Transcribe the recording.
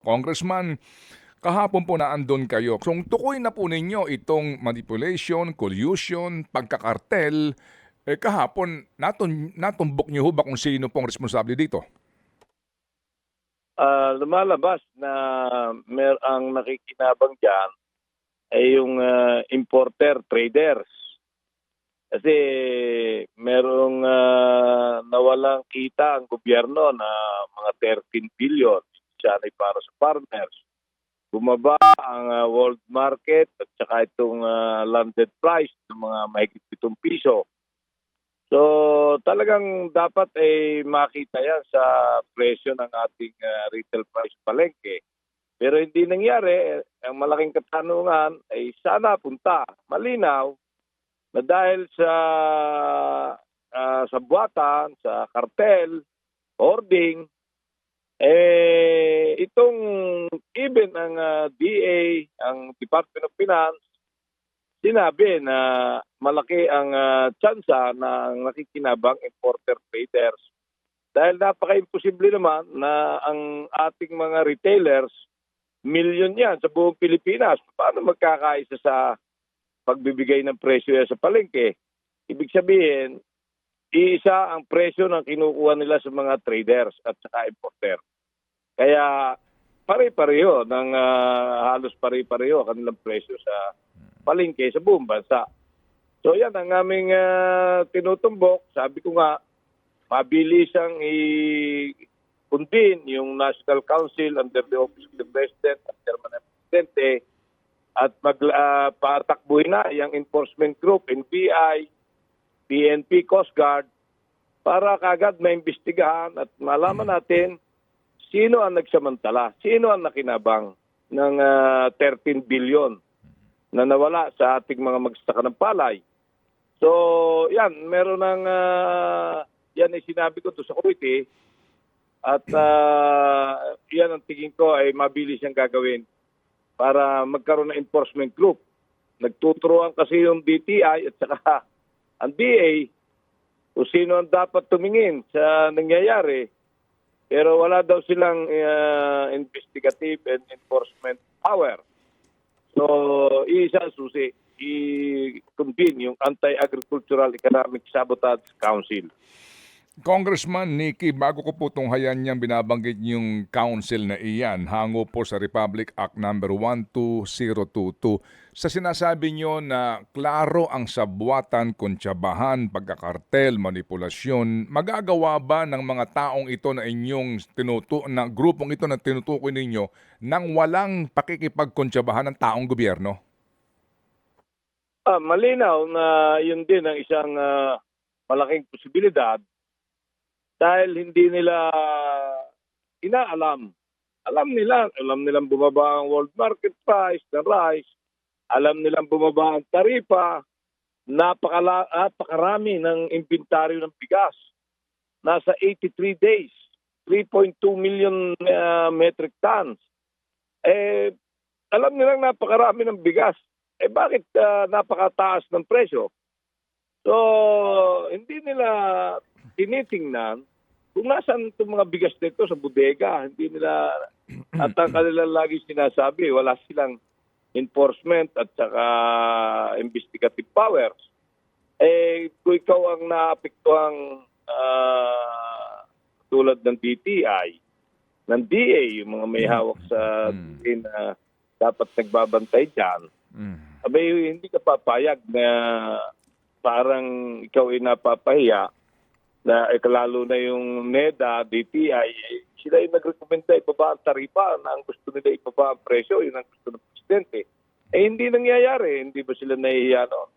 Congressman, kahapon po na andun kayo. Kung tukoy na po ninyo itong manipulation, collusion, pagkakartel, kahapon natumbok niyo ho ba kung sino pong responsable dito? Lumalabas na ang nakikinabang diyan ay yung importer, traders. Kasi merong nawalang kita ang gobyerno na mga 13 billion. Siya ay para sa farmers. Bumaba ang world market at saka itong landed price ng mga mahigit 7 piso. So talagang dapat ay makita yan sa presyo ng ating retail price palengke. Pero hindi nangyari. Ang malaking katanungan ay sana punta malinaw na dahil sa buwatan, sa kartel, hoarding, itong even ang DA, ang Department of Finance, sinabi na malaki ang tsansa ng nakikinabang importer traders. Dahil napaka-imposible naman na ang ating mga retailers, milyon yan sa buong Pilipinas. Paano magkakaisa sa pagbibigay ng presyo sa palengke? Ibig sabihin, iisa ang presyo ng kinukuha nila sa mga traders at saka importer. Kaya pare-pareho ng halos pare-pareho kanilang presyo sa palengke sa buong bansa. So yan ang aming tinutumbok. Sabi ko nga, mabilis ang i-kundin yung National Council under the Office of the President at Chairman ng Presidente at patakbuhin na yung enforcement group, NBI, PNP, Coast Guard, para kagad maimbestigahan at malaman natin sino ang nagsamantala, sino ang nakinabang ng 13 billion na nawala sa ating mga magsasaka ng palay. So, yan, meron ng, yan ay sinabi ko to sa committee at yan ang tingin ko ay mabilis siyang gagawin para magkaroon ng enforcement group. Nagtuturuan kasi yung DTI at saka ang DA kung sino ang dapat tumingin sa nangyayari. Pero wala daw silang investigative and enforcement power. So, isa susi, i-convene yung Anti-Agricultural Economic Sabotage Council. Congressman Nicky, bago ko po tunghayan niyang binabanggit yung council na iyan, hango po sa Republic Act number 12022. Sa sinasabi niyo na klaro ang sabwatan, kontsabahan, pagkakartel, manipulasyon, magagawa ba ng mga taong ito na na grupong ito na tinutukoy ninyo nang walang pakikipagkontsabahan ng taong gobyerno? Malinaw na yun din ang isang malaking posibilidad dahil hindi nila inaalam. Alam nilang bumaba ang world market price ng rice, alam nilang bumaba ang taripa, napakarami ng inventaryo ng bigas. Nasa 83 days, 3.2 million metric tons. Alam nilang napakarami ng bigas. Bakit napakataas ng presyo? So, hindi nila tinitingnan kung nasaan itong mga bigas nito sa bodega. Hindi nila, at ang kanila lagi sinasabi, wala silang enforcement at saka investigative powers. Kung ikaw ang naapektuhang tulad ng DTI, ng DA, yung mga may hawak sa na dapat nagbabantay dyan, abay, hindi ka papayag na parang ikaw ay napapahiya na lalo na yung NEDA, DTI, sila ay nagrekomenda ibaba ang taripa na ang gusto nila ibaba ang presyo, yun ang gusto ng presidente. Hindi nangyayari, hindi ba sila nahihiya noon?